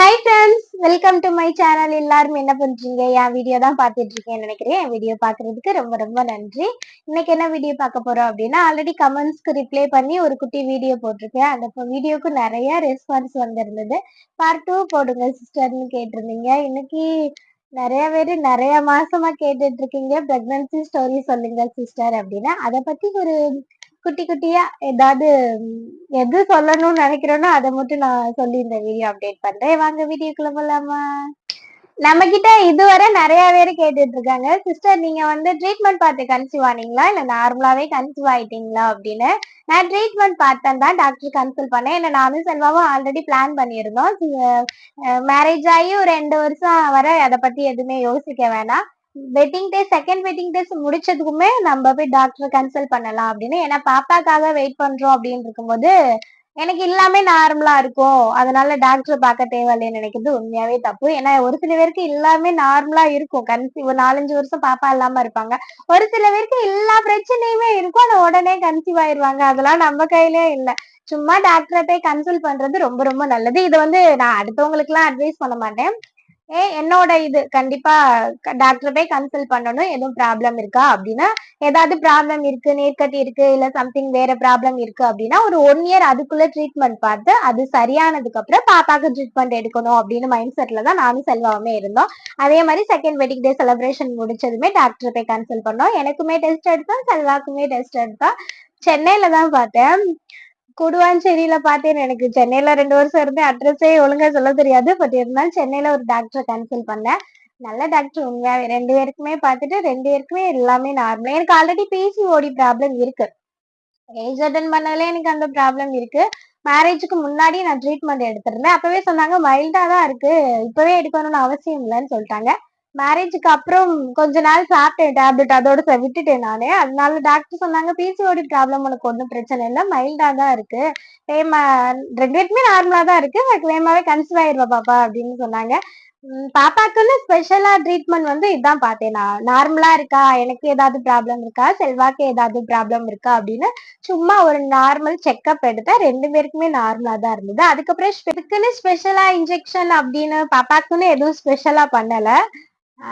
Hi friends, welcome to my channel. எல்லாரும் என்ன பண்றீங்க? என் வீடியோ தான் பார்த்துட்டு இருக்கேன்னு நினைக்கிறேன். என் வீடியோ பார்க்கறதுக்கு ரொம்ப ரொம்ப நன்றி. இன்னைக்கு என்ன வீடியோ பார்க்க போறோம் அப்படின்னா, ஆல்ரெடி கமெண்ட்ஸ்க்கு ரிப்ளை பண்ணி ஒரு குட்டி வீடியோ போட்டிருக்கேன். அந்த வீடியோக்கு நிறைய ரெஸ்பான்ஸ் வந்திருந்தது. பார்ட் 2 போடுங்க சிஸ்டர்னு கேட்டிருந்தீங்க. இன்னைக்கு நிறைய பேர் நிறைய மாசமா கேட்டுட்டு இருக்கீங்க, பிரெக்னன்சி ஸ்டோரி சொல்லுங்க சிஸ்டர் அப்படின்னு. அதை பத்தி ஒரு குட்டி குட்டியா ஏதாவது எது சொல்லணும்னு நினைக்கிறேனோ அதை மட்டும் நான் சொல்லி இந்த வீடியோ அப்டேட் பண்றேன். வாங்க வீடியோக்குள்ள போலாமா? நம்ம கிட்ட இதுவரை நிறைய பேர் கேட்டுட்டு இருக்காங்க, சிஸ்டர் நீங்க வந்து ட்ரீட்மெண்ட் பார்த்து கன்சீவ் ஆனீங்களா இல்ல நார்மலாவே கன்சீவ் ஆயிட்டீங்களா அப்படின்னு. நான் ட்ரீட்மெண்ட் பார்த்தேன் தான் டாக்டர் கன்சல்ட் பண்ணேன். என்ன நானும் செல்வாவும் ஆல்ரெடி பிளான் பண்ணியிருந்தோம். மேரேஜ் ஆகி ஒரு 2 வருஷம் வரை அதை பத்தி எதுவுமே யோசிக்க வேணாம். Wedding day second wedding days முடிச்சதுக்குமே நம்ம போய் டாக்டர் கன்சல்ட் பண்ணலாம் அப்படின்னு. ஏன்னா பாப்பாக்காக வெயிட் பண்றோம் அப்படின்னு இருக்கும்போது எனக்கு எல்லாமே நார்மலா இருக்கும், அதனால டாக்டர் பார்க்க தேவையில்லைன்னு நினைக்கிறது உண்மையாவே தப்பு. ஏன்னா ஒரு சில பேருக்கு எல்லாமே நார்மலா இருக்கும், கன்சீவ் 4-5 வருஷம் பாப்பா இல்லாம இருப்பாங்க. ஒரு சில பேருக்கு எல்லா பிரச்சனையுமே இருக்கும், ஆனா உடனே கன்சீவ் ஆயிருவாங்க. அதெல்லாம் நம்ம கையிலே இல்ல. சும்மா டாக்டரை போய் கன்சல்ட் பண்றது ரொம்ப ரொம்ப நல்லது. இது வந்து நான் அடுத்தவங்களுக்கு எல்லாம் அட்வைஸ் பண்ண மாட்டேன். என்னோட இது கண்டிப்பா டாக்டர் போய் கன்சல்ட் பண்ணணும். எதுவும் ப்ராப்ளம் இருக்கா அப்படின்னா, ஏதாவது ப்ராப்ளம் இருக்கு, நீர்க்கட்டி இருக்கு, இல்ல சம்திங் வேற ப்ராப்ளம் இருக்கு அப்படின்னா ஒரு 1 இயர் அதுக்குள்ள ட்ரீட்மெண்ட் பார்த்து அது சரியானதுக்கு அப்புறம் பாப்பாக்கு ட்ரீட்மெண்ட் எடுக்கணும் அப்படின்னு மைண்ட் செட்ல தான் நானும் செல்வாவுமே இருந்தோம். அதே மாதிரி செகண்ட் வெட்டிங் டே செலிப்ரேஷன் முடிச்சதுமே டாக்டர் போய் கன்சல்ட் பண்ணோம். எனக்குமே டெஸ்ட் எடுத்தோம், செல்வாக்குமே டெஸ்ட் எடுத்தோம். சென்னையில தான் பார்த்தேன். கூடுவாஞ்சேரியில பார்த்தேன். எனக்கு சென்னையில 2 வருஷம் இருந்தேன். அட்ரஸே ஒழுங்கா சொல்ல தெரியாது. பட் இருந்தாலும் சென்னையில ஒரு டாக்டரை கன்சல்ட் பண்ணேன். நல்ல டாக்டர் உண்மையாவே. 2 பேருக்குமே பார்த்துட்டு 2 பேருக்குமே எல்லாமே நார்மல். எனக்கு ஆல்ரெடி பிசிஓடி ப்ராப்ளம் இருக்கு. ஏஜ் அட்டன் பண்ணதுல எனக்கு அந்த ப்ராப்ளம் இருக்கு. மேரேஜுக்கு முன்னாடி நான் ட்ரீட்மெண்ட் எடுத்திருந்தேன். அப்பவே சொன்னாங்க மைல்டா தான் இருக்கு, இப்பவே எடுக்கணும்னு அவசியம் இல்லைன்னு சொல்லிட்டாங்க. மேரேஜுக்கு அப்புறம் கொஞ்ச நாள் சாப்பிட்டேன் டேப்லெட், அதோட விட்டுட்டேன் நானு. அதனால டாக்டர் சொன்னாங்க பிசிஓடி ப்ராப்ளம் உனக்கு ஒன்றும் பிரச்சனை இல்லை, மைல்டா தான் இருக்கு, வேமா 2 பேருக்குமே நார்மலா தான் இருக்கு, உனக்கு வேகமாவே கன்சீவ் ஆயிருவா பாப்பா அப்படின்னு சொன்னாங்க. பாப்பாக்குன்னு ஸ்பெஷலா ட்ரீட்மெண்ட் வந்து இதான் பார்த்தேன். நான் நார்மலா இருக்கா, எனக்கு ஏதாவது ப்ராப்ளம் இருக்கா, செல்வாக்கு ஏதாவது ப்ராப்ளம் இருக்கா அப்படின்னு சும்மா ஒரு நார்மல் செக்அப் எடுத்தா 2 பேருக்குமே நார்மலா தான் இருந்தது. அதுக்கப்புறம் இதுக்குன்னு ஸ்பெஷலா இன்ஜெக்ஷன் அப்படின்னு பாப்பாக்குன்னு எதுவும் ஸ்பெஷலா பண்ணல.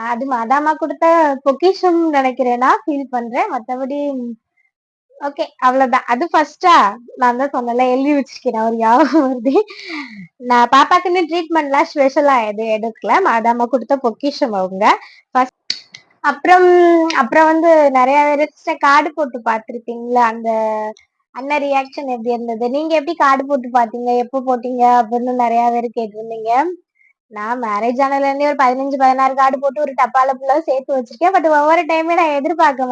அது மதாமா கொடுத்த பொக்கிஷம் நினைக்கிறேன், நான் ஃபீல் பண்றேன். மத்தபடி ஓகே, அவ்வளவுதான். அது ஃபர்ஸ்டா நான் தான் சொன்னல, எழுதி வச்சிருக்கேன் ஒரு ஞாபகம் வருது. நான் பாப்பாக்குன்னு ட்ரீட்மெண்ட்லாம் ஸ்பெஷலா எது எடுக்கல, மதாமா கொடுத்த பொக்கிஷம் அவங்க. அப்புறம் அப்புறம் வந்து நிறைய பேர் கார்டு போட்டு பார்த்திருப்பீங்களா, அந்த அண்ணன் ரியாக்ஷன் எப்படி இருந்தது? நீங்க எப்படி கார்டு போட்டு பாத்தீங்க, எப்போ போட்டீங்க அப்படின்னு நிறைய பேர் கேட்டிருந்தீங்க. நான் மேரேஜ் ஆனதுல இருந்தே ஒரு 15-16 கார்டு போட்டு ஒரு டப்பால ஃபுல்லா சேர்த்து வச்சிருக்கேன். பட் ஒவ்வொரு டைமே நான் எதிர்பார்க்க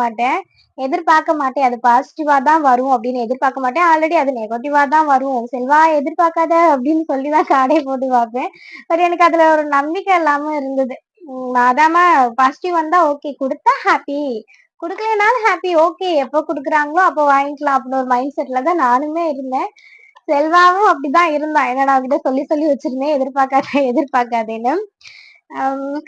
மாட்டேன் அது பாசிட்டிவா தான் வரும் அப்படின்னு எதிர்பார்க்க மாட்டேன். ஆல்ரெடி அது நெகட்டிவா தான் வரும், செல்வா எதிர்பார்க்காத அப்படின்னு சொல்லிதான் கார்டே போட்டு பார்ப்பேன். பட் எனக்கு அதுல ஒரு நம்பிக்கை இல்லாம இருந்தது. அதாம பாசிட்டிவ் வந்தா ஓகே, கொடுத்தா ஹாப்பி, குடுக்கலனாலும் ஹாப்பி, ஓகே எப்போ குடுக்குறாங்களோ அப்போ வாங்கிக்கலாம் அப்படின்னு ஒரு மைண்ட் செட்ல தான் நானுமே இருந்தேன். செல்வாவும் அப்படிதான் இருந்தான். ஏன்னா நான் அவகிட்ட சொல்லி சொல்லி வச்சிருந்தேன், எதிர்பார்க்காதேன்னு.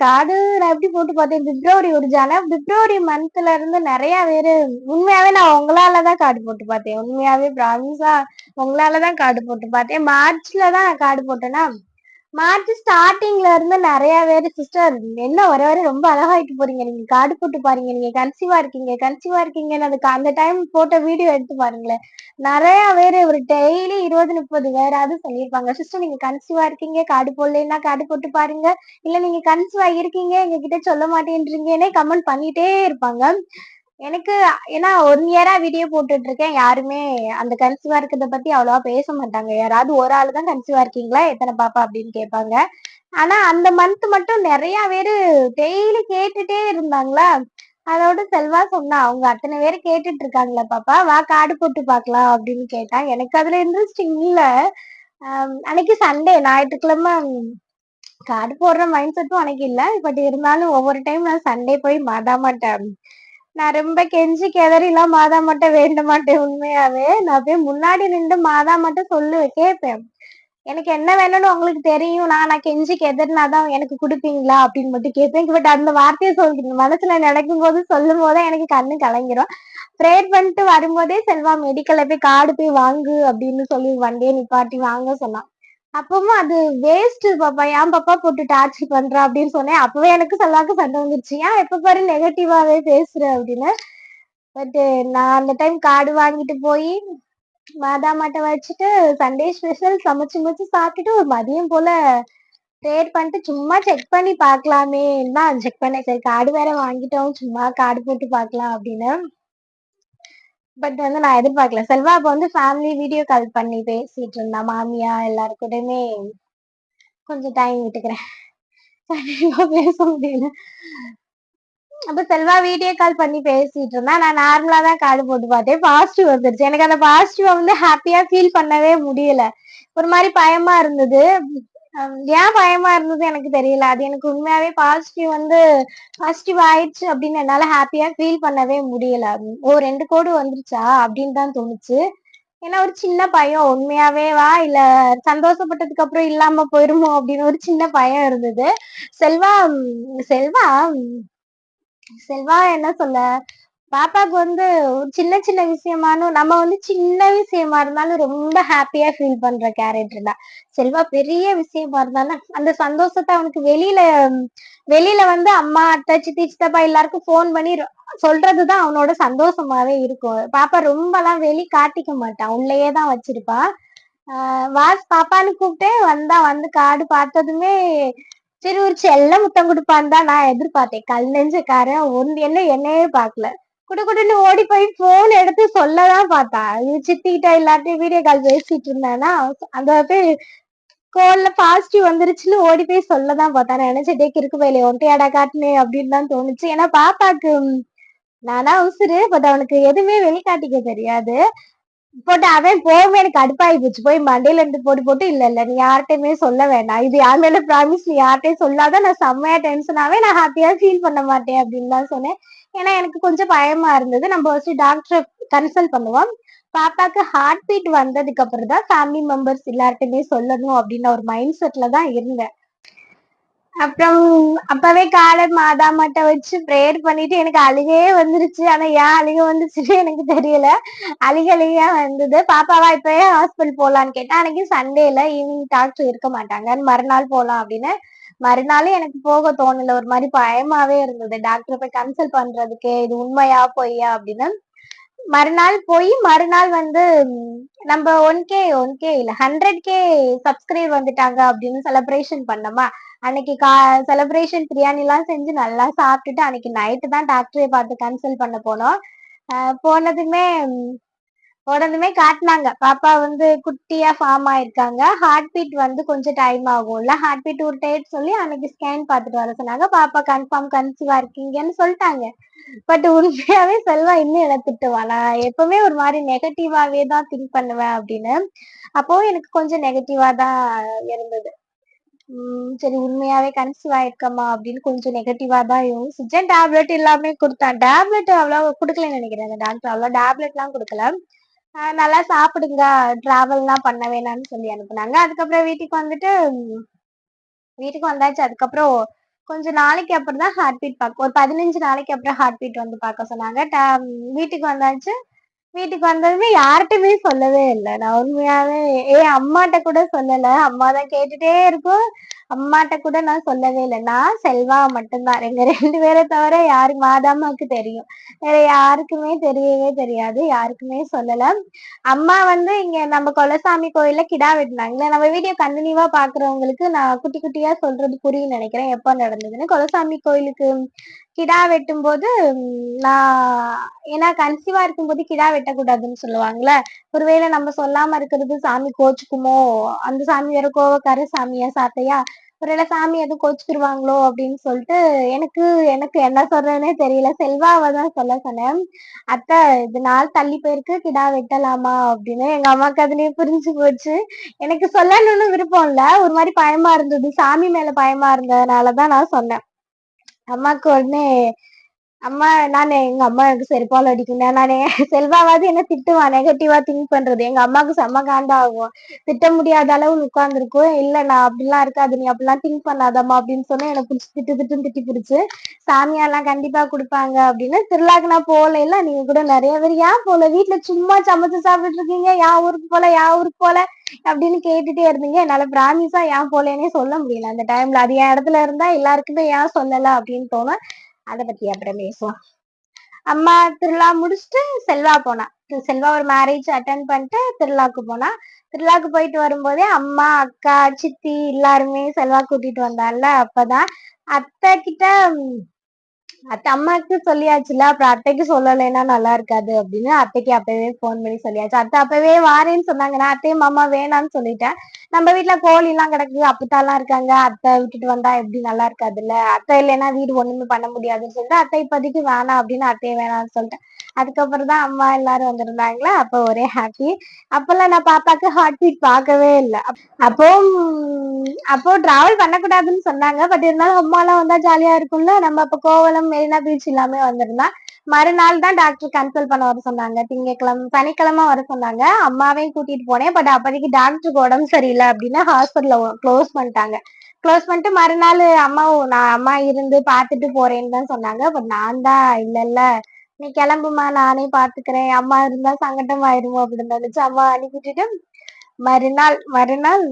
கார்டு நான் எப்படி போட்டு பார்த்தேன், பிப்ரவரி மந்த்ல இருந்து நிறைய பேரு, உண்மையாவே நான் உங்களாலதான் கார்டு போட்டு பார்த்தேன். உண்மையாவே ப்ராமிஸா உங்களாலதான் கார்டு போட்டு பார்த்தேன். மார்ச்ல தான் கார்டு போட்டேன்னா, மார்ச் ஸ்டார்டிங்ல இருந்து நிறைய பேரு சிஸ்டர் என்ன வர வர ரொம்ப அழகாயிட்டு போறீங்க, நீங்க கார்டு போட்டு பாருங்க, நீங்க கன்சீவா இருக்கீங்கன்னு அதுக்கு அந்த டைம் போட்ட வீடியோ எடுத்து பாருங்களேன். நிறைய பேரு ஒரு டெய்லி 20-30 பேராவது சொல்லியிருப்பாங்க, சிஸ்டர் நீங்க கன்சீவா இருக்கீங்க, கார்டு போடலைன்னா கார்டு போட்டு பாருங்க, இல்ல நீங்க கன்சீவா இருக்கீங்க எங்க கிட்ட சொல்ல மாட்டேன்றீங்கன்னே கமெண்ட் பண்ணிட்டே இருப்பாங்க. எனக்கு ஏன்னா 1 இயரா வீடியோ போட்டுட்டு இருக்கேன், யாருமே அந்த கன்சீவா இருக்கிறத பத்தி அவ்வளவா பேச மாட்டாங்க. யாராவது ஒரு ஆளு தான் கன்சீவா இருக்கீங்களா, எத்தனை பாப்பா அப்படின்னு கேட்பாங்க. ஆனா அந்த மந்த் மட்டும் நிறைய பேரு டெய்லி கேட்டுட்டே இருந்தாங்களா. அதோட செல்வா சொன்னா, அவங்க அத்தனை பேரு கேட்டுட்டு இருக்காங்களா பாப்பா, வா கார்டு போட்டு பாக்கலாம் அப்படின்னு கேட்டா. எனக்கு அதுல இன்ட்ரெஸ்ட் இல்ல. அன்னைக்கு சண்டே, ஞாயிற்றுக்கிழமை, கார்டு போடுற மைண்ட் செட்டும் அன்னைக்கு இல்ல. பட் இருந்தாலும் ஒவ்வொரு டைம் நான் சண்டே போய் மாதாமாட்டேன், நான் ரொம்ப கெஞ்சி கெதறிலாம் மாதாமாட்ட வேண்ட மாட்டேன். உண்மையாவே நான் போய் முன்னாடி நின்று மாதாமாட்ட கேட்பேன், எனக்கு என்ன வேணும்னு உங்களுக்கு தெரியும், நான் கெஞ்சி கெதறினாதான் எனக்கு கொடுப்பீங்களா அப்படின்னு மட்டும் கேட்பேன். பட் அந்த வார்த்தையை சொல்றேன், மனசுல நினைக்கும் போது சொல்லும் போதே எனக்கு கண்ணு கலங்கிரும். ப்ரேயர் பண்ணிட்டு வரும்போதே செல்வா மெடிக்கல்ல போய் கார்டு போய் வாங்கு அப்படின்னு சொல்லி வண்டியை நிப்பாட்டி வாங்க சொன்னான். அப்பவும் அது வேஸ்ட் பாப்பா, ஏன் பாப்பா போட்டு டார்ச்சர் பண்ற அப்படின்னு சொன்னேன். அப்பவே எனக்கு செல்வாக்கு சண்டை வந்துருச்சு. ஏன் எப்ப பாரு நெகட்டிவாவே பேசுற அப்படின்னு. பட் நான் அந்த டைம் கார்டு வாங்கிட்டு போய் மாதாமாட்ட வச்சுட்டு சண்டே ஸ்பெஷல் சமைச்சு முடிச்சு சாப்பிட்டுட்டு ஒரு மதியம் போல ப்ரேயர் பண்ணிட்டு சும்மா செக் பண்ணி பார்க்கலாமே தான் செக் பண்ணேன். சரி கார்டு வேற வாங்கிட்டோம். சும்மா கார்டு போட்டு பார்க்கலாம் அப்படின்னு. பட் வந்து நான் எதிர்பார்க்கல. செல்வா அப்ப வந்து ஃபேமிலி வீடியோ கால் பண்ணி பேசிட்டு இருந்தா. மாமியா எல்லாரு கூடயுமே கொஞ்சம் டைம் விட்டுக்கிறேன். கண்டிப்பா பேச முடியல. அப்ப செல்வா வீடியோ கால் பண்ணி பேசிட்டு இருந்தா. நான் நார்மலா தான் கார்டு போட்டு பார்த்தேன். பாசிட்டிவ் வந்துருச்சு. எனக்கு அந்த பாசிட்டிவ் வந்து ஹேப்பியா ஃபீல் பண்ணவே முடியல. ஒரு மாரி பயமா இருந்தது. ஏன் பயமா இருந்தது எனக்கு தெரியல. அது எனக்கு உண்மையாவே பாசிட்டிவ் வந்து பாசிட்டிவ் ஆயிடுச்சு அப்படின்னு என்னால ஹேப்பியா ஃபீல் பண்ணவே முடியல. ஓ 2 கோடு வந்துருச்சா அப்படின்னு தான் தோணுச்சு. ஏன்னா ஒரு சின்ன பயம் உண்மையாவேவா இல்ல சந்தோஷப்பட்டதுக்கு அப்புறம் இல்லாம போயிருமோ அப்படின்னு ஒரு சின்ன பயம் இருந்தது. செல்வா செல்வா செல்வா என்ன சொல்ல பாப்பாக்கு வந்து ஒரு சின்ன சின்ன விஷயமானும் நம்ம வந்து சின்ன விஷயமா இருந்தாலும் ரொம்ப ஹாப்பியா ஃபீல் பண்ற கேரக்டர் தான். செல்வா பெரிய விஷயமா இருந்தாலும் அந்த சந்தோஷத்த அவனுக்கு வெளியில வந்து அம்மா, அத்தை, சித்தி, சித்தப்பா எல்லாருக்கும் ஃபோன் பண்ணி சொல்றதுதான் அவனோட சந்தோஷமாவே இருக்கும். பாப்பா ரொம்பலாம் வெளி காட்டிக்க மாட்டான். உள்ளேயே தான் வச்சிருப்பா. வாஸ் பாப்பான்னு கூப்பிட்டேன் வந்தா வந்து கார்டு பார்த்ததுமே சரி ஒரு செல்ல முத்தம் குடுப்பான்னு தான் நான் எதிர்பார்த்தேன். கல் நெஞ்சக்காரன் என்னையே பார்க்கல. குடுகுடுன்னு ஓடி போய் ஃபோன் எடுத்து சொல்லதான் பார்த்தா. இது சித்திக்கிட்ட எல்லார்ட்டயும் வீடியோ கால் பேசிட்டு இருந்தானா, அந்த போய் கால்ல பாசிட்டிவ் வந்துருச்சுன்னு ஓடி போய் சொல்லதான் பார்த்தா. நான் நினைச்சேன் டேய் கிறுக்கு பயலே உன்ட்டயாடா காட்டுனேன் அப்படின்னு தான் தோணுச்சு. ஏன்னா பாப்பாக்கு நானா உசுரு. பட் அவனுக்கு எதுவுமே வெளிக்காட்டிக்க தெரியாது. போட்டு அவன் போகவே எனக்கு கடுப்பாயி போச்சு. போய் மண்டையில இருந்து போட்டு போட்டு இல்ல நீ யார்ட்டயுமே சொல்ல வேண்டாம். இது யார் மேல ப்ராமிஸ் நீ யார்ட்டயும் சொல்லாத நான் செம்மையா டென்ஷன் ஆவேன். நான் ஹாப்பியா ஃபீல் பண்ண மாட்டேன் அப்படின்னு தான் சொன்னேன். ஏன்னா எனக்கு கொஞ்சம் பயமா இருந்தது. நம்ம ஃபர்ஸ்ட் டாக்டர கன்சல்ட் பண்ணுவோம். பாப்பாக்கு ஹார்ட் பீட் வந்ததுக்கு அப்புறம் தான் ஃபேமிலி மெம்பர்ஸ் எல்லார்ட்டயுமே சொல்லணும் அப்படின்னு ஒரு மைண்ட் செட்ல தான் இருந்தேன். அப்புறம் அப்பவே காலை மாதாமாட்ட வச்சு ப்ரேயர் பண்ணிட்டு எனக்கு அழுகையே வந்துருச்சு. ஆனா ஏன் அழுகை வந்துச்சுன்னு எனக்கு தெரியல. அழுகையா வந்தது. பாப்பாவா இப்பவே ஹாஸ்பிட்டல் போலான்னு கேட்டா, அன்னைக்கு சண்டேல ஈவினிங் டாக்டர் இருக்க மாட்டாங்க. மறுநாள் போலாம் அப்படின்னு. மறுநாளும் எனக்கு போக தோணல. ஒரு மாரி பயமாவே இருந்தது. டாக்டர போய் கன்சல்ட் பண்றதுக்கே, இது உண்மையா, பொய்யா அப்படின்னு. மறுநாள் வந்து நம்ம 1K இல்ல 100K சப்ஸ்கிரைப் வந்துட்டாங்க அப்படின்னு செலிப்ரேஷன் பண்ணோமா, அன்னைக்கு செலிப்ரேஷன் பிரியாணி எல்லாம் செஞ்சு நல்லா சாப்பிட்டுட்டு அன்னைக்கு நைட்டு தான் டாக்டரை பார்த்து கன்சல்ட் பண்ண போனோம். போனதுமே உடனுமே காட்டுனாங்க. பாப்பா வந்து குட்டியா ஃபார்ம் ஆயிருக்காங்க. ஹார்ட் பீட் வந்து கொஞ்சம் டைம் ஆகும்ல. ஹார்ட் பீட் ஒரு டேட் சொல்லி அன்னைக்கு ஸ்கேன் பார்த்துட்டு வர சொன்னாங்க. பாப்பா கன்ஃபார்ம் கன்சீவா இருக்கீங்கன்னு சொல்லிட்டாங்க. பட் உண்மையாவே செல்வா இன்னும் என்ன திட்டுவான். நான் எப்பவுமே ஒரு மாரி நெகட்டிவாவே தான் திங்க் பண்ணுவேன் அப்படின்னு. அப்பவும் எனக்கு கொஞ்சம் நெகட்டிவா தான் இருந்தது. சரி உண்மையாவே கன்சீவ் ஆயிருக்கமா அப்படின்னு கொஞ்சம் நெகட்டிவா தான் யோசிச்சேன். டேப்லெட் எல்லாமே குடுத்தான். டேப்லெட் அவ்வளவா குடுக்கலன்னு நெனைக்கிறேன் அந்த டாக்டர். அவ்வளவா டேப்லெட்லாம் குடுக்கல. நல்லா சாப்பிடுங்க, டிராவல்லாம் பண்ண வேணாம்னு சொல்லி அனுப்புனாங்க. அதுக்கப்புறம் வீட்டுக்கு வந்தாச்சு. அதுக்கப்புறம் கொஞ்ச நாளைக்கு அப்புறம் தான் ஹார்ட் பீட் ஒரு 15 நாளைக்கு அப்புறம் ஹார்ட் பீட் வந்து பார்க்க சொன்னாங்க. வீட்டுக்கு வந்தாச்சு. வீட்டுக்கு வந்ததுமே யார்ட்டயுமே சொல்லவே இல்ல. நான் உண்மையாவே அம்மாட்ட கூட சொல்லல. அம்மா தான் கேட்டுட்டே இருக்கும். அம்மாட்ட கூட நான் சொல்லவே இல்ல. நான், செல்வா மட்டும் தான். எங்க 2 பேர தவிர மாதாம்மாக்கு தெரியும். வேற யாருக்குமே தெரியவே தெரியாது. யாருக்குமே சொல்லல. அம்மா வந்து இங்க நம்ம கொலசாமி கோயில்ல கிடா வெட்டுனாங்கல்ல. நம்ம வீடியோ கன்டினியூவா பாக்குறவங்களுக்கு நான் குட்டி குட்டியா சொல்றது புரியும்னு நினைக்கிறேன். எப்ப நடந்ததுன்னு. கொலசாமி கோயிலுக்கு கிடா வெட்டும்போது நான் ஏன்னா கன்சீவா இருக்கும்போது கிடா வெட்டக்கூடாதுன்னு சொல்லுவாங்கல்ல. ஒருவேளை நம்ம சொல்லாம இருக்கிறது சாமி கோச்சுக்குமோ? அந்த சாமி வேற கோவக்கார சாமியா சாத்தையா? ஒருவேளை சாமி எதுவும் கோச்சுக்கிருவாங்களோ அப்படின்னு சொல்லிட்டு எனக்கு எனக்கு என்ன சொல்றதுன்னே தெரியல. செல்வாவ தான் சொல்ல சொன்னேன். அத்தை இது நாள் தள்ளி போயிருக்கு கிடா வெட்டலாமா அப்படின்னு. எங்க அம்மாக்கு அதுலயே புரிஞ்சு போச்சு. எனக்கு சொல்லணும்னு விருப்பம் இல்ல. ஒரு மாரி பயமா இருந்தது. சாமி மேல பயமா இருந்ததுனாலதான் நான் சொன்னேன். அம்மாக்கு உடனே எங்க அம்மா எனக்கு செருப்பால அடிக்குங்க. செல்வாவாவது என்ன திட்டுவான் நெகட்டிவா திங்க் பண்றது. எங்க அம்மாவுக்கு செம்ம காண்டா ஆகும். திட்ட முடியாத அளவு உட்கார்ந்துருக்கும். இல்ல நான் அப்படிலாம் இருக்காது. நீ அப்படிலாம் திங்க் பண்ணாதம்மா அப்படின்னு சொன்னா எனக்கு புடிச்சு திட்டுன்னு திட்டி புடிச்சு சாமியார்லாம் கண்டிப்பா குடுப்பாங்க அப்படின்னு. திருவிழாக்கு நான் போகல இல்ல நீங்க கூட நிறைய பேர் ஏன் போல வீட்டுல சும்மா சமைச்சு சாப்பிட்டுட்டு இருக்கீங்க. யா ஊருக்கு போல அப்படின்னு கேட்டுட்டே இருந்தீங்க. என்னால ப்ராமிஸா ஏன் போலேன்னே சொல்ல முடியல அந்த டைம்ல. அது என் இடத்துல இருந்தா எல்லாருக்குமே ஏன் சொல்லல அப்படின்னு தோணும். அத பத்தி அப்புறம் பேசுவோம். அம்மா திருவிழா முடிச்சுட்டு செல்வா போனா. செல்வா ஒரு மேரேஜ் அட்டெண்ட் பண்ணிட்டு திருவிழாக்கு போனா. திருவிழாக்கு போயிட்டு வரும்போதே அம்மா, அக்கா, சித்தி எல்லாருமே செல்வா கூட்டிட்டு வந்தாள்ல அப்பதான் அத்தை கிட்ட அம்மாக்கு சொல்லியாச்சுல, அப்புறம் அத்தைக்கு சொல்லலைன்னா நல்லா இருக்காது அப்படின்னு அத்தைக்கு அப்பவே ஃபோன் பண்ணி சொல்லியாச்சு. அத்தை அப்பவே வாரேன்னு சொன்னாங்க. நான் அத்தையும் மாமா வேணான்னு சொல்லிட்டேன். நம்ம வீட்ல கோழி எல்லாம் கிடக்கு, அப்பத்தாலாம் இருக்காங்க. அத்தை விட்டுட்டு வந்தா எப்படி நல்லா இருக்காதுல்ல. அத்தை இல்லைன்னா வீடு ஒண்ணுமே பண்ண முடியாதுன்னு சொல்லிட்டு அத்தை இப்போதைக்கு வேணாம் அப்படின்னு அத்தையை வேணாம்னு சொல்லிட்டேன். அதுக்கப்புறம் தான் அம்மா எல்லாரும் வந்திருந்தாங்களா, அப்ப ஒரே ஹாப்பி. அப்பெல்லாம் நான் பாப்பாக்கு ஹார்ட் பீட் பார்க்கவே இல்லை. அப்போ அப்போ டிராவல் பண்ணக்கூடாதுன்னு சொன்னாங்க. பட் இருந்தாலும் அம்மா எல்லாம் வந்தா ஜாலியா இருக்கும்ல. நம்ம அப்ப கோவளம், மெரினா பீச் எல்லாமே வந்திருந்தா. மறுநாள் தான் டாக்டர் கன்சல்ட் பண்ண வர சொன்னாங்க. சனிக்கிழமை வர சொன்னாங்க. அம்மாவையும் கூட்டிட்டு போனேன். பட் அப்போதைக்கு டாக்டருக்கு உடம்பு சரியில்லை அப்படின்னு ஹாஸ்பிட்டல க்ளோஸ் பண்ணிட்டாங்க. க்ளோஸ் பண்ணிட்டு மறுநாள் அம்மா இருந்து பார்த்துட்டு போறேன்னு தான் சொன்னாங்க. பட் நான் தான் இல்ல இல்ல நீ கிளம்புமா நானே பாத்துக்கிறேன். அம்மா இருந்தா சங்கடம் ஆயிடுமோ அப்படின்னு நினைச்சு அம்மா அனுப்பிட்டு மறுநாள் மறுநாள்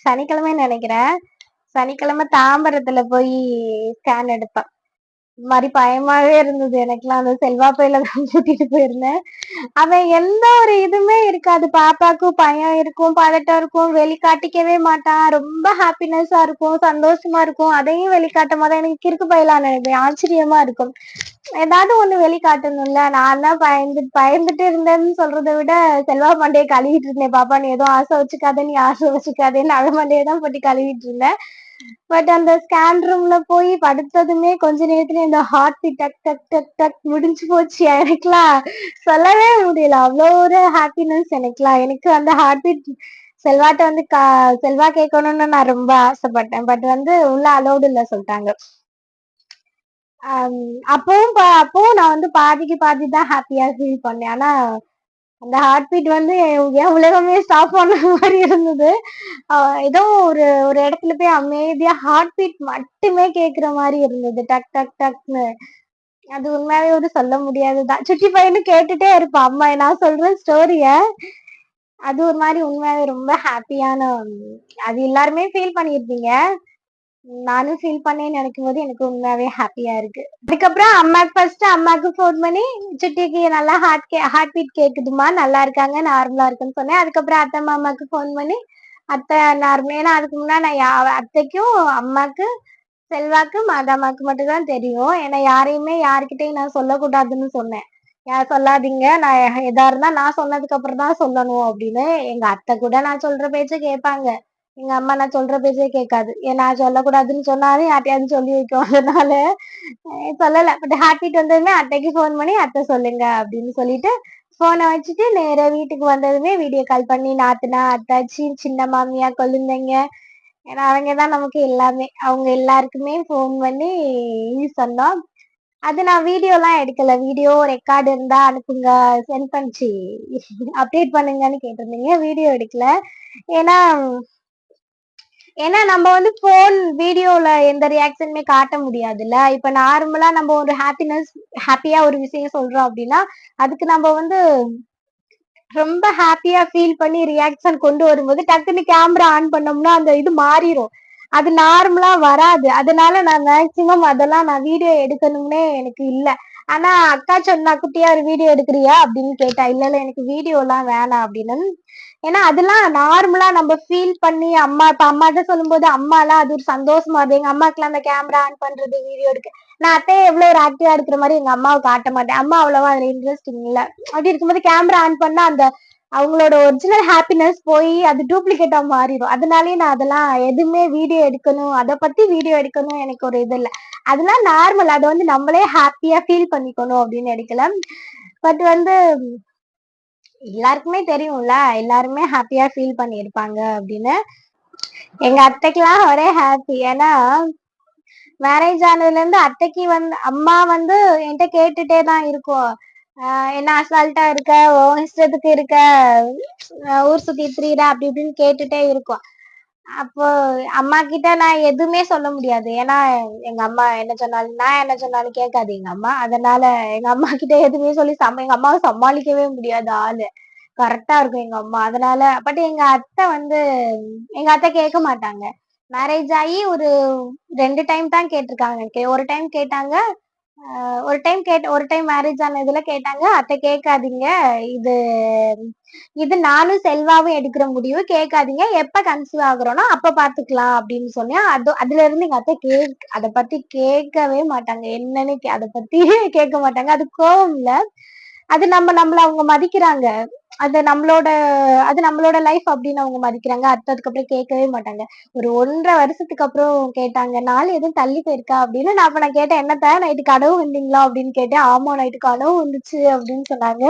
சனிக்கிழமைன்னு நினைக்கிறேன். சனிக்கிழமை தாம்பரத்துல போய் ஸ்கேன் எடுத்தேன். இது மாதிரி பயமாவே இருந்தது எனக்குலாம். அந்த செல்வா பையில தான் கூட்டிட்டு போயிருந்தேன். அவன் எந்த ஒரு இதுவுமே இருக்காது. பாப்பாக்கும் பயம் இருக்கும், பதட்டம் இருக்கும், வெளிக்காட்டிக்கவே மாட்டான். ரொம்ப ஹாப்பினஸா இருக்கும், சந்தோஷமா இருக்கும். அதையும் வெளிக்காட்டும் போது எனக்கு கிறுக்கு பையலான்னு நினைப்பேன். ஆச்சரியமா இருக்கும். ஏதாவது ஒண்ணு வெளிக்காட்டணும்ல. நான் தான் பயந்துட்டு இருந்தேன்னு சொல்றதை விட செல்வா மண்டையை கழுவிட்டு இருந்தேன். பாப்பா நீ ஏதோ ஆசை வச்சுக்காத, நீ ஆசை வச்சுக்காதேன்னு அவன் மண்டையை தான் போட்டு கழுவிட்டு இருந்தேன். பட் அந்த ஸ்கேன் ரூம்ல போய் படுத்ததுமே கொஞ்ச நேரத்துல இந்த ஹார்ட் பீட் டக் டக் டக் டக் முடிஞ்சு போச்சு. எனக்குலாம் சொல்லவே முடியல. அவ்வளோ ஒரு ஹாப்பினஸ் எனக்குலாம். எனக்கு அந்த ஹார்ட் பீட் செல்வாட்ட வந்து செல்வா கேட்கணும்னு நான் ரொம்ப ஆசைப்பட்டேன். பட் வந்து உள்ள அலோடு இல்ல சொல்லிட்டாங்க. அப்பவும் நான் வந்து பாதிக்கு பாதி தான் ஹாப்பியா ஃபீல் பண்ணேன். ஆனா அந்த ஹார்ட் பீட் வந்து என் உலகமே ஸ்டாப் பண்ண மாதிரி இருந்தது. ஏதோ ஒரு ஒரு இடத்துல போய் அமைதியா ஹார்ட் பீட் மட்டுமே கேக்குற மாதிரி இருந்தது. டக் டக் டக்னு. அது உண்மையாவே ஒரு சொல்ல முடியாதுதான். சுட்டி பையனும் கேட்டுட்டே இருப்பான். அம்மா நான் சொல்ற ஸ்டோரிய. அது ஒரு மாதிரி உண்மையாவே ரொம்ப ஹாப்பியான அது எல்லாருமே ஃபீல் பண்ணியிருப்பீங்க. நானும் ஃபீல் பண்ணேன்னு நினைக்கும் போது எனக்கு உண்மையாவே ஹாப்பியா இருக்கு. அதுக்கப்புறம் அம்மாக்கு ஃபோன் பண்ணி சுட்டிக்கு நல்லா ஹார்ட் பீட் கேக்குதுமா, நல்லா இருக்காங்க, நார்மலா இருக்குன்னு சொன்னேன். அதுக்கப்புறம் அத்தை மாமாக்கு ஃபோன் பண்ணி அத்தை நார்மல். ஏன்னா அதுக்கு முன்னாடி நான் அத்தைக்கும் அம்மாக்கு செல்வாக்கு மாதாமாக்கு மட்டும் தான் தெரியும். ஏன்னா யாரையுமே யாருக்கிட்டையும் நான் சொல்லக்கூடாதுன்னு சொன்னேன். யார் சொல்லாதீங்க, நான் எதா இருந்தா நான் சொன்னதுக்கு அப்புறம் தான் சொல்லணும் அப்படின்னு. எங்க அத்தை கூட நான் சொல்ற பேச்ச கேட்பாங்க. எங்க அம்மா நான் சொல்ற பேச்சே கேட்காது. ஏன் நான் சொல்லக்கூடாதுன்னு சொன்னாலும் யார்ட்டையாவது சொல்லி வைக்கும். அதனால சொல்லல. பட் ஹார்ட் பீட் வந்ததுமே அத்தைக்கு ஃபோன் பண்ணி அத்தை சொல்லுங்க அப்படின்னு சொல்லிட்டு ஃபோனை வச்சுட்டு நேரா வீட்டுக்கு வந்ததுமே வீடியோ கால் பண்ணி நாத்தனா, அத்தாச்சி, சின்ன மாமியா, கொழுந்தைங்க ஏன்னா அவங்க தான் நமக்கு எல்லாமே. அவங்க எல்லாருக்குமே ஃபோன் பண்ணி சொன்னோம். அது நான் வீடியோலாம் எடுக்கல. வீடியோ ரெக்கார்ட் இருந்தா அனுப்புங்க, சென்ட் பண்ணிச்சு அப்டேட் பண்ணுங்கன்னு கேட்டிருந்தீங்க. வீடியோ எடுக்கல. ஏன்னா ஏன்னா நம்ம வந்து வீடியோல எந்த ரியாக்ஷனுமே காட்ட முடியாதுல்ல. இப்ப நார்மலா நம்ம ஒரு ஹாப்பியா ஒரு விஷயம் சொல்றோம் அப்டின்னா, அதுக்கு நம்ம வந்து ரொம்ப ஹாப்பியா ஃபீல் பண்ணி ரியாக்ஷன் கொண்டு வரும்போது டக்குன்னு கேமரா ஆன் பண்ணோம்னா அந்த இது மாறிரும். அது நார்மலா வராது. அதனால நான் மேக்ஸிமம் அதெல்லாம் நான் வீடியோ எடுக்கணும்னே எனக்கு இல்ல. ஆனா அக்கா சொன்னா குட்டியா ஒரு வீடியோ எடுக்கிறியா அப்படின்னு கேட்டா. இல்ல இல்ல எனக்கு வீடியோலாம் வேணாம் அப்படின்னு. ஏன்னா அதெல்லாம் நார்மலா நம்ம ஃபீல் பண்ணி இப்ப அம்மாட்ட சொல்லும்போது அம்மாலாம் அது ஒரு சந்தோஷமா வருது. எங்க அம்மாக்கெல்லாம் அந்த கேமரா ஆன் பண்றது, வீடியோ எடுக்க நான் அத்தையை எவ்வளவு ஒரு ஆக்டிவா எடுக்கிற மாதிரி எங்க அம்மாவை காட்ட மாட்டேன். அம்மா அவ்வளவா அதுல இன்ட்ரெஸ்டிங் இல்ல. அப்படி இருக்கும்போது கேமரா ஆன் பண்ணா அந்த அவங்களோட ஒரிஜினல் ஹாப்பினஸ் போய் அது டூப்ளிகேட்டா மாறிடும். அதனாலயே நான் அதெல்லாம் எதுவுமே வீடியோ எடுக்கணும், அதை பத்தி வீடியோ எடுக்கணும் எனக்கு ஒரு இது இல்ல. அதெல்லாம் நார்மல். அதை வந்து நம்மளே ஹாப்பியா ஃபீல் பண்ணிக்கணும் அப்படின்னு எடுக்கல. பட் வந்து எல்லாருக்குமே தெரியும்ல, எல்லாருமே ஹாப்பியா ஃபீல் பண்ணியிருப்பாங்க அப்படின்னு. எங்க அத்தைக்கெல்லாம் ஒரே ஹாப்பி. ஏன்னா மேரேஜ் ஆனதுல இருந்து அத்தைக்கு வந்து அம்மா வந்து என்கிட்ட கேட்டுட்டே தான் இருக்கும். என்ன அசால்ட்டா இருக்க, உன் இஷ்டத்துக்கு இருக்க, ஊர் சுத்தி திரியிற அப்படி இப்படின்னு கேட்டுட்டே இருக்கும். அப்போ அம்மா கிட்ட நான் எதுவுமே சொல்ல முடியாது. ஏன்னா எங்க அம்மா என்ன சொன்னாலும் நான் என்ன சொன்னாலும் கேட்காது எங்க அம்மா. அதனால எங்க அம்மா கிட்ட எதுவுமே சொல்லி எங்க அம்மாவை சமாளிக்கவே முடியாது ஆளு. கரெக்டா இருக்கும் எங்க அம்மா. அதனால பட் எங்க அத்தை கேட்க மாட்டாங்க. மேரேஜ் ஆயி ஒரு 2 டைம் தான் கேட்டுருக்காங்க. ஒரு டைம் கேட்டாங்க. ஒரு டைம் மேரேஜ் ஆன இதுல கேட்டாங்க. அத்தை கேட்காதீங்க. இது இது நானும் செல்வாவும் எடுக்கிற முடிவு. கேட்காதீங்க. எப்ப கன்சீவ் ஆகுறோனோ அப்ப பாத்துக்கலாம் அப்படின்னு சொன்னேன். அதுல இருந்து எங்க அத்தை அத பத்தி கேட்கவே மாட்டாங்க. என்னன்னு அத பத்தியே கேட்க மாட்டாங்க. அது கோவம் இல்ல. அது நம்மள அவங்க மதிக்கிறாங்க. அது நம்மளோட அது நம்மளோட லைஃப் அப்படின்னு அவங்க மதிக்கிறாங்க. அதுக்கப்புறம் கேட்கவே மாட்டாங்க. ஒரு 1 1/2 வருஷத்துக்கு அப்புறம் கேட்டாங்க. நாள் எதுவும் தள்ளி போயிருக்கா அப்படின்னு. நான் கேட்டேன், என்னத்த நைட்டு கனவு வந்தீங்களா அப்படின்னு கேட்டேன். ஆமா நைட்டு கனவு வந்துச்சு அப்படின்னு சொன்னாங்க.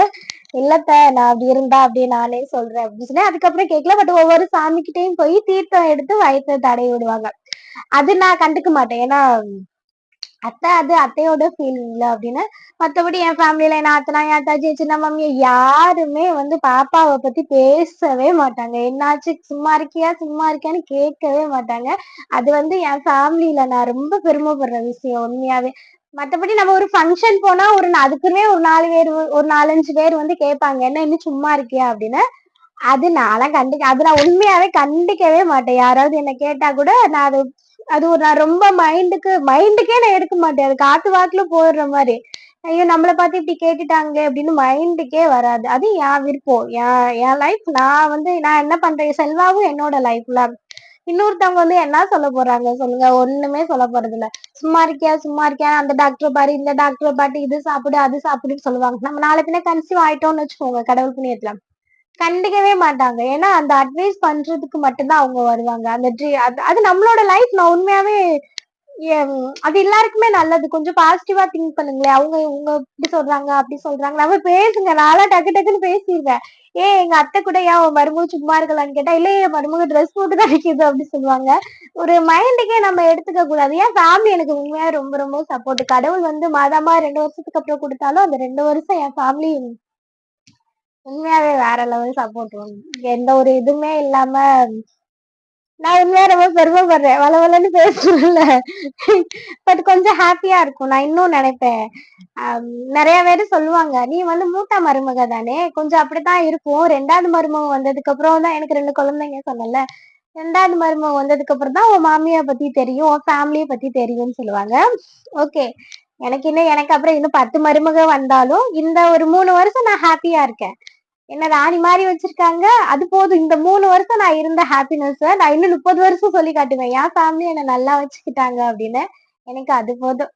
இல்லத்த நான் அப்படி இருந்தா அப்படியே நானே சொல்றேன் அப்படின்னு சொன்னேன். அதுக்கப்புறம் கேட்கல. பட் ஒவ்வொரு சாமிக்கிட்டையும் போய் தீர்த்தம் எடுத்து வயித்துல தடவி விடுவாங்க. அது நான் கண்டுக்க மாட்டேன். ஏன்னா அது அத்தையோட ஃபீலிங்ல அப்படின்னு. மத்தபடி என் ஃபேமிலில என் நாத்தனா, என் அத்தாச்சி, சின்ன மம்மி யாருமே பாப்பாவ பத்தி பேசவே மாட்டாங்க. என்னாச்சு சும்மா இருக்கியா? சும்மா இருக்கியான்னு கேட்கவே மாட்டாங்க. அது என் ஃபேமிலில நான் ரொம்ப பெருமைப்படுற விஷயம் உண்மையாவே. மத்தபடி நம்ம ஒரு ஃபங்ஷன் போனா அதுக்குன்னே ஒரு 4 பேர் ஒரு 4, 5 பேர் கேட்பாங்க. என்ன இன்னும் சும்மா இருக்கியா? அப்படின்னு. அது நான் உண்மையாவே கண்டிக்கவே மாட்டேன். யாராவது என்ன கேட்டா கூட நான் நான் ரொம்ப மைண்டுக்கே நான் எடுக்க மாட்டேன். அது காத்து வாக்குல போயிடுற மாதிரி. ஐயோ நம்மள பார்த்து இப்படி கேட்டுட்டாங்க அப்படின்னு மைண்டுக்கே வராது. அது என் விருப்பம். என் லைஃப் நான் என்ன பண்றேன்? செல்வாவும் என்னோட லைஃப்ல இன்னொருத்தவங்க என்ன சொல்ல போறாங்க சொல்லுங்க? ஒண்ணுமே சொல்ல போறது இல்ல. சும்மா இருக்கியா? சும்மா இருக்கியா? அந்த டாக்டர் பாரு, இந்த டாக்டர் பாட்டு, இது சாப்பிடு, அது சாப்பிடுன்னு சொல்லுவாங்க. நம்ம நாளை பின்ன கன்சீவ் ஆயிட்டோம்னு வச்சுக்கோங்க, கடவுள் புண்ணியத்துல கண்டுக்கவே மாட்டாங்க. ஏன்னா அந்த அட்வைஸ் பண்றதுக்கு மட்டும்தான் அவங்க வருவாங்க. அந்த அது அது நம்மளோட லைஃப். நான் உண்மையாவே அது எல்லாருக்குமே நல்லது. கொஞ்சம் பாசிட்டிவா திங்க் பண்ணுங்களேன். அவங்க இவங்க இப்படி சொல்றாங்க, அப்படி சொல்றாங்க. நம்ம பேசுங்க. நான்லாம் டக்கு டக்குன்னு பேசிடுவேன். எங்க அத்தை கூட ஏன் உன் மருமக சும்மா இருக்கலாம்னு கேட்டா, இல்ல என் மருமக ட்ரெஸ் போட்டு தான் நிக்குது அப்படி சொல்லுவாங்க. ஒரு மைண்டுக்கே நம்ம எடுத்துக்க கூடாது. ஏன் ஃபேமிலி எனக்கு உண்மையா ரொம்ப ரொம்ப சப்போர்ட். கடவுள் மாதமா 2 வருஷத்துக்கு அப்புறம் கொடுத்தாலும் அந்த 2 வருஷம் என் ஃபேமிலி உண்மையாவே வேற லெவல் சப்போர்ட். எந்த ஒரு இதுவுமே இல்லாம நான் உண்மையா ரொம்ப பெருமைப்படுறேன். வளவளன்னு பேசணும்ல. பட் கொஞ்சம் ஹாப்பியா இருக்கும். நான் இன்னும் நினைப்பேன். அம் நெறைய பேரு சொல்லுவாங்க, "நீ மூத்த மருமக தானே, கொஞ்சம் அப்படித்தான் இருக்கும். 2வது மருமக வந்ததுக்கு அப்புறம் தான் எனக்கு 2 குழந்தைங்க சொன்னேன்ல. 2வது மருமக வந்ததுக்கு அப்புறம் தான் உன் மாமியார பத்தி தெரியும். உன் ஃபேமிலிய பத்தி தெரியும்னு" சொல்லுவாங்க. ஓகே. எனக்கு அப்புறம் இன்னும் 10 மருமக வந்தாலும், இந்த ஒரு 3 வருஷம் நான் ஹாப்பியா இருக்கேன். என்ன ராணி மாரி வச்சிருக்காங்க. அது போதும். இந்த 3 வருஷம் நான் இருந்த ஹாப்பினஸ்ஸ நான் இன்னும் 30 வருஷம் சொல்லி காட்டுவேன். என் ஃபேமிலி என்ன நல்லா வச்சுக்கிட்டாங்க அப்படின்னு. எனக்கு அது போதும்.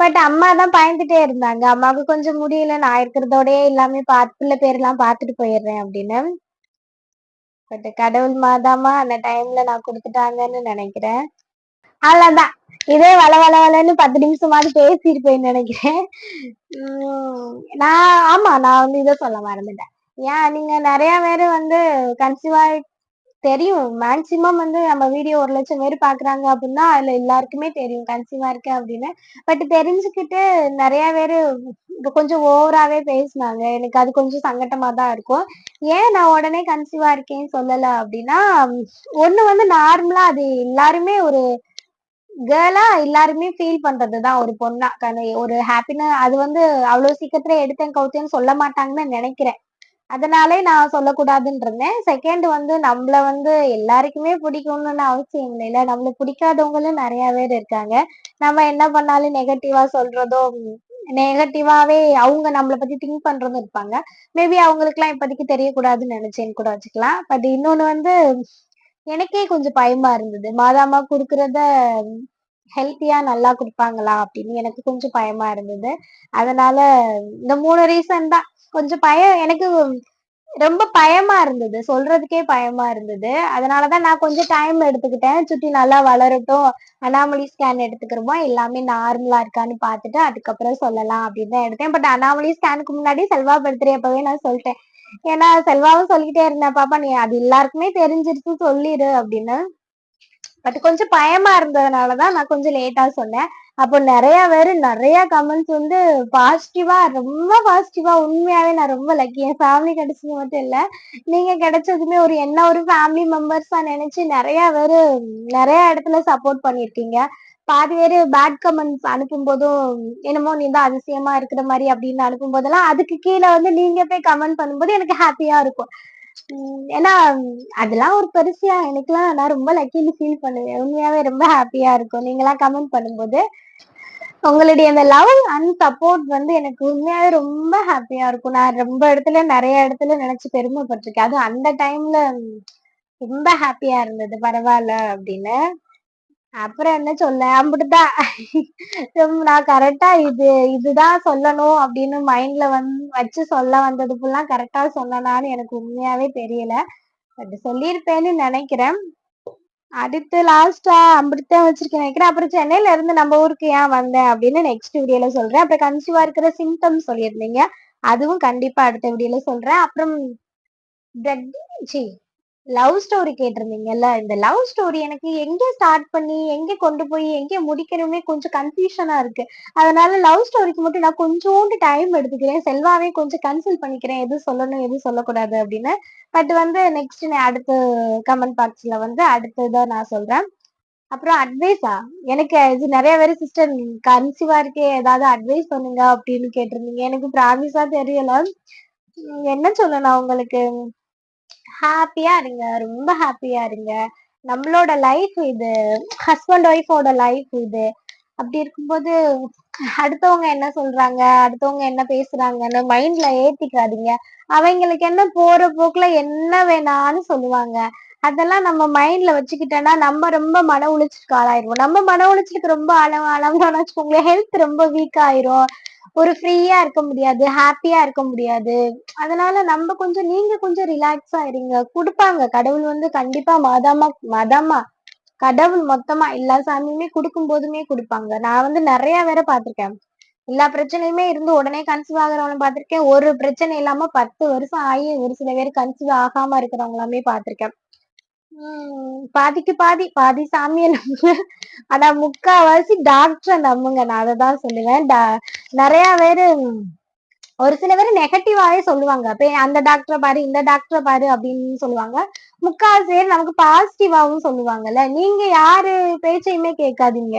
பட் அம்மா தான் பயந்துட்டே இருந்தாங்க. அம்மாவுக்கு கொஞ்சம் முடியல. நான் இருக்கிறதோடயே எல்லாமே பிள்ளை பேரெல்லாம் பார்த்துட்டு போயிடுறேன் அப்படின்னு. பட் கடவுள் மாதாம்மா அந்த டைம்ல நான் குடுத்துட்டாங்கன்னு நெனைக்கிறேன். அவ்வளவுதான். இதே வளவளன்னு 10 நிமிஷமாவது பேசியிருப்பேன்னு நெனைக்கிறேன். நான் இத சொல்ல மறந்துட்டேன். ஏன் நீங்க நெறைய பேரு கன்சீவ் தெரியும். மேக்ஸிமம் நம்ம வீடியோ 1,00,000 பேர் பாக்குறாங்க அப்படின்னா, அதுல எல்லாருக்குமே தெரியும் கன்சீவா இருக்கேன் அப்படின்னு. பட் தெரிஞ்சுக்கிட்டு நெறைய பேரு கொஞ்சம் ஓவராவே பேசுனாங்க. எனக்கு அது கொஞ்சம் சங்கட்டமா தான் இருக்கும். ஏன் நான் உடனே கன்சீவா இருக்கேன்னு சொல்லல அப்படின்னா, ஒண்ணு நார்மலா அது எல்லாருமே ஒரு கேர்ளா எல்லாருமே ஃபீல் பண்றதுதான் ஒரு பொண்ணா. ஒரு அது அவ்வளவு சீக்கிரத்துல எடுத்தேன் கவுத்தேன்னு சொல்ல மாட்டாங்கன்னு நெனைக்கிறேன். அதனாலே நான் சொல்லக்கூடாதுன்னு இருந்தேன். செகண்ட் நம்மள எல்லாருக்குமே பிடிக்கணும்னு அவசியம் இல்லைல்ல. நம்மள பிடிக்காதவங்களும் நெறைய பேர் இருக்காங்க. நம்ம என்ன பண்ணாலும் நெகட்டிவா சொல்றதும், நெகட்டிவாவே அவங்க நம்மள பத்தி திங்க் பண்றதும் இருப்பாங்க. மேபி அவங்களுக்கெல்லாம் இப்போதைக்கு தெரியக்கூடாதுன்னு நெனைச்சேன்னு கூட வச்சுக்கலாம். பட் இன்னொன்னு எனக்கே கொஞ்சம் பயமா இருந்தது. மாதாம்மா குடுக்குறத ஹெல்த்தியா நல்லா குடுப்பாங்களா அப்படின்னு எனக்கு கொஞ்சம் பயமா இருந்தது. அதனால இந்த 3 ரீசன் தான். கொஞ்சம் எனக்கு ரொம்ப பயமா இருந்தது. சொல்றதுக்கே பயமா இருந்தது. அதனால தான் நான் கொஞ்சம் டைம் எடுத்துக்கிட்டேன். சுட்டி நல்லா வளரட்டும். அனாமலி ஸ்கேன் எடுத்துக்கிறோமா, எல்லாமே நார்மலா இருக்கான்னு பார்த்துட்டு அதுக்கப்புறம் சொல்லலாம் அப்படின்னு தான் எடுத்தேன். பட் அனாமலி ஸ்கேனுக்கு முன்னாடி செல்வா பர்த்டே அப்பவே நான் சொல்லிட்டேன். ஏன்னா செல்வாவும் சொல்லிக்கிட்டே இருந்தேன், "பாப்பா நீ அது எல்லாருக்குமே தெரிஞ்சிருச்சு சொல்லிரு" அப்படின்னு. பட் கொஞ்சம் பயமா இருந்ததுனால தான் நான் கொஞ்சம் லேட்டா சொன்னேன். அப்போ நெறைய கமெண்ட்ஸ் பாசிட்டிவா ரொம்ப பாசிட்டிவா உண்மையாவே நான் ரொம்ப லக்கி. என் ஃபேமிலி கிடைச்சது மட்டும் இல்ல. நீங்க கிடைச்சதுமே ஒரு ஃபேமிலி மெம்பர்ஸா நெனைச்சு நெறைய இடத்துல சப்போர்ட் பண்ணியிருக்கீங்க. பாதி பேரு பேட் கமெண்ட்ஸ் அனுப்பும்போதும், என்னமோ நீ தான் அதிசயமா இருக்கிற மாரி அப்படின்னு அனுப்பும்போதெல்லாம், அதுக்கு கீழ வந்து நீங்க போய் கமெண்ட் பண்ணும்போது எனக்கு ஹாப்பியா இருக்கும். ஏன்னா அதெல்லாம் ஒரு பெருசா எனக்கெல்லாம் நான் ரொம்ப லக்கின்னு ஃபீல் பண்ணுவேன். உண்மையாவே ரொம்ப ஹாப்பியா இருக்கும். நீங்கலாம் கமெண்ட் பண்ணும்போது. உங்களுடைய அந்த லவ் அண்ட் சப்போர்ட் வந்து எனக்கு உண்மையாவே ரொம்ப ஹாப்பியா இருக்கும். நான் ரொம்ப இடத்துல நெறைய இடத்துல நெனச்சு பெருமைப்பட்டுருக்கேன். அதுவும் அந்த டைம்ல ரொம்ப ஹாப்பியா இருந்தது. பரவால்ல அப்படின்னு. அப்புறம் என்ன சொல்ல? அம்புட்டுதான். நான் கரெக்ட்டா இதுதான் சொல்லணும் அப்படின்னு மைண்ட்ல வச்சு சொல்ல வந்தது ஃபுல்லா கரெக்ட்டா சொன்னனான்னு எனக்கு உண்மையாவே தெரியல. பட் சொல்லியிருப்பேன்னு நெனைக்கிறேன். அடுத்து லாஸ்ட்டா அம்புட்டுத்தான் வச்சிருக்கேன்னு நெனைக்கிறேன். அப்புறம் சென்னையில இருந்து நம்ம ஊருக்கு ஏன் வந்தேன் அப்படின்னு நெக்ஸ்ட் வீடியோல சொல்றேன். அப்புறம் கன்சீவா இருக்கிற சிம்ப்டம்ஸ் சொல்லியிருந்தீங்க. அதுவும் கண்டிப்பா அடுத்த வீடியோல சொல்றேன். அப்புறம் பிரெக் ச்சீ லவ் ஸ்டோரி கேட்டிருந்தீங்கல்ல. இந்த லவ் ஸ்டோரி எனக்கு எங்க ஸ்டார்ட் பண்ணி, எங்க கொண்டு போய், எங்க முடிக்கணும்னே கொஞ்சம் கன்ஃப்யூஷனா இருக்கு. அதனால லவ் ஸ்டோரிக்கு மட்டும் நான் கொஞ்சோண்டு டைம் எடுத்துக்கிறேன். செல்வாவே கொஞ்சம் கன்சல்ட் பண்ணிக்கிறேன். எது சொல்லணும், எது சொல்லக்கூடாது அப்படின்னு. பட் வந்து நெக்ஸ்ட் நான் அடுத்த கமெண்ட் பாக்ஸ்ல வந்து அடுத்ததா நான் சொல்றேன். அப்புறம் அட்வைஸா? எனக்கு இது நெறைய பேரு சிஸ்டர் கன்சீவா இருக்கே ஏதாவது அட்வைஸ் பண்ணுங்க அப்படின்னு கேட்டிருந்தீங்க. எனக்கு ப்ராமிஸா தெரியல. என்ன சொல்லலாம் உங்களுக்கு? ஹாப்பியா இருங்க. ரொம்ப ஹாப்பியா இருங்க. நம்மளோட லைஃப் இது. ஹஸ்பண்ட் ஒய்ஃபோட லைஃப் இது. அப்படி இருக்கும்போது அடுத்தவங்க என்ன சொல்றாங்க, அடுத்தவங்க என்ன பேசுறாங்கன்னு மைண்ட்ல ஏத்திக்காதீங்க. அவைங்களுக்கு என்ன போற போக்குல என்ன வேணாலும் சொல்லுவாங்க. அதெல்லாம் நம்ம மைண்ட்ல வச்சுக்கிட்டோம்னா, நம்ம ரொம்ப மன உளைச்சலுக்கு ஆளாயிருவோம். நம்ம மன உளைச்சலுக்கு ரொம்ப ஆளானோம்னு வச்சுக்கோங்களேன், ஹெல்த் ரொம்ப வீக் ஆயிரும். ஒரு ஃப்ரீயா இருக்க முடியாது. ஹாப்பியா இருக்க முடியாது. அதனால நீங்க கொஞ்சம் ரிலாக்ஸா இருங்க. குடுப்பாங்க. கடவுள் வந்து கண்டிப்பா மதமா கடவுள் மொத்தமா எல்லா சாமியுமே குடுக்கும் போதுமே குடுப்பாங்க. நான் வந்து நெறைய பேர பார்த்துருக்கேன். எல்லா பிரச்சனையுமே இருந்து உடனே கன்சீவ் ஆகுறவன பார்த்துருக்கேன். ஒரு பிரச்சனை இல்லாம 10 வருஷம் ஆகி ஒரு சில பேர் கன்சீவ் ஆகாம இருக்கிறவங்களாமே பார்த்துருக்கேன். பாதிக்கு பாதி, பாதி சாமிய நம்புங்க. ஆனா முக்காவாசி டாக்டர நம்புங்க. நான் அததான் சொல்லுவேன். நெறைய பேரு ஒரு சில பேரு நெகட்டிவாவே சொல்லுவாங்க. போய் அந்த டாக்டர பாரு, இந்த டாக்டர பாரு அப்படின்னு சொல்லுவாங்க. முக்காவாசி பேர் நமக்கு பாசிட்டிவாவும் சொல்லுவாங்கல்ல. நீங்க யாரு பேச்சையுமே கேட்காதீங்க.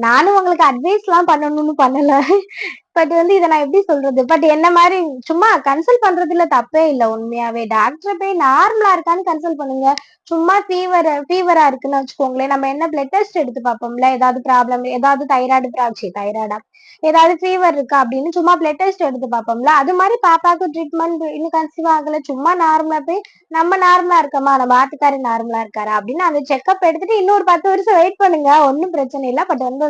நானும் உங்களுக்கு அட்வைஸ்லாம் பண்ணணும்னு பண்ணல. பட் வந்து இத நான் எப்படி சொல்றது? பட் என்ன மாரி சும்மா கன்சல்ட் பண்றதுல தப்பே இல்ல உண்மையாவே. டாக்டர போய் நார்மலா இருக்கான்னு கன்சல்ட் பண்ணுங்க. சும்மா ஃபீவரா இருக்குன்னு வச்சுக்கோங்களேன். நம்ம என்ன பிளட் டெஸ்ட் எடுத்து பார்ப்போம்ல. ஏதாவது ப்ராப்ளம், ஏதாவது தைராய்டா ஏதாவது ஃபீவர் இருக்கா அப்படின்னு சும்மா பிளட் டெஸ்ட் எடுத்து பார்ப்போம்ல. அது மாரி பாப்பாக்கு ட்ரீட்மெண்ட் இன்னும் கன்சீவ் ஆகல. சும்மா நார்மலா போய் நம்ம நார்மலா இருக்கோமா? நம்ம ஆத்துக்காரு நார்மலா இருக்காரா? அப்படின்னு அந்த செக்கப் எடுத்துட்டு இன்னொரு 10 வருஷம் வெயிட் பண்ணுங்க. ஒண்ணும் பிரச்சனை இல்ல. பட் வந்து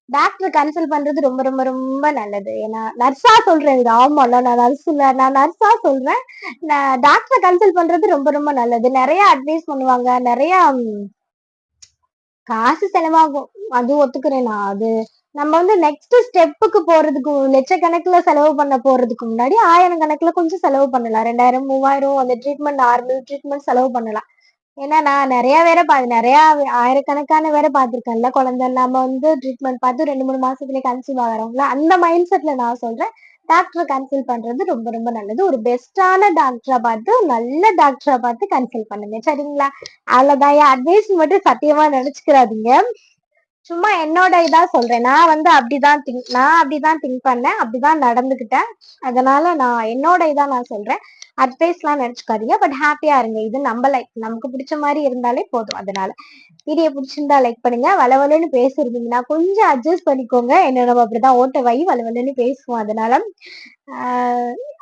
டாக்டர் கன்சல்ட் பண்றது ரொம்ப ரொம்ப ரொம்ப நல்லது. ஏன்னா நர்ஸா சொல்றேன் இது. ஆமால நான் நர்ஸ் இல்ல. நான் நர்ஸா சொல்றேன். நான் டாக்டர கன்சல்ட் பண்றது ரொம்ப ரொம்ப நல்லது. நெறைய அட்வைஸ் பண்ணுவாங்க. நெறைய காசு செலவாகும். அது ஒத்துக்கிறேன் நான். அது நம்ம வந்து நெக்ஸ்ட் ஸ்டெப்புக்கு போறதுக்கு லட்சக்கணக்குல செலவு பண்ண போறதுக்கு முன்னாடி 1000 கணக்குல கொஞ்சம் செலவு பண்ணலாம். 2000, 3000 அந்த ட்ரீட்மெண்ட் நார்மல் ட்ரீட்மெண்ட் செலவு பண்ணலாம். ஏன்னா நான் நெறைய ஆயிரக்கணக்கான வேற பார்த்துருக்கேன்ல. குழந்தை இல்லாம வந்து ட்ரீட்மெண்ட் பார்த்து 2, 3 மாசத்துலயே கன்சீவ் ஆகுறவங்கள. அந்த மைண்ட் செட்ல நான் சொல்றேன். டாக்டர கன்சல்ட் பண்றது ரொம்ப ரொம்ப நல்லது. ஒரு பெஸ்ட்டான டாக்டரா பார்த்து, நல்ல டாக்டரா பார்த்து கன்சல்ட் பண்ணுங்க. சரிங்களா? அவ்வளவுதான். என் அட்வைஸ் மட்டும் சத்தியமா நெனச்சுக்கிறாதீங்க. சும்மா என்னோட இதா சொல்றேன். நான் அப்படிதான் திங்க் பண்ணேன். அப்படிதான் நடந்துக்கிட்டேன். அதனால என்னோட இதா நான் சொல்றேன். அட்வைஸ்லாம் நெனச்சுக்காதீங்க. பட் ஹாப்பியா இருங்க. இது நம்ம லைஃப். நமக்கு பிடிச்ச மாரி இருந்தாலே போதும். அதனால வீடியோ பிடிச்சிருந்தா லைக் பண்ணுங்க. வளவளன்னு பேசிருந்தீங்கன்னா கொஞ்சம் அட்ஜஸ்ட் பண்ணிக்கோங்க. என்ன நம்ம அப்படிதான் ஓட்ட வாயி வளவளன்னு பேசுவோம். அதனால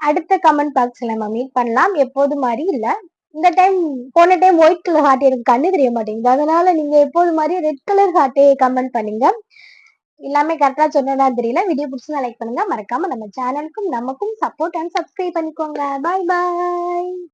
அடுத்த கமெண்ட் பாக்ஸ்ல நம்ம மீட் பண்ணலாம். எப்போது மாரி இல்ல. இந்த டைம் போன டைம் ஒயிட் கலர் ஹார்ட் எனக்கு கண்ணு தெரிய மாட்டேங்குது. அதனால நீங்க எப்போது மாரி ரெட் கலர் ஹார்ட்டே கமெண்ட் பண்ணுங்க. எல்லாமே கரெக்டா சொன்னேனா தெரியல. வீடியோ பிடிச்சிருந்தா லைக் பண்ணுங்க. மறக்காம நம்ம சேனலுக்கும் நமக்கும் சப்போர்ட் அண்ட் சப்ஸ்கிரைப் பண்ணிக்கோங்க. பாய் பாய்.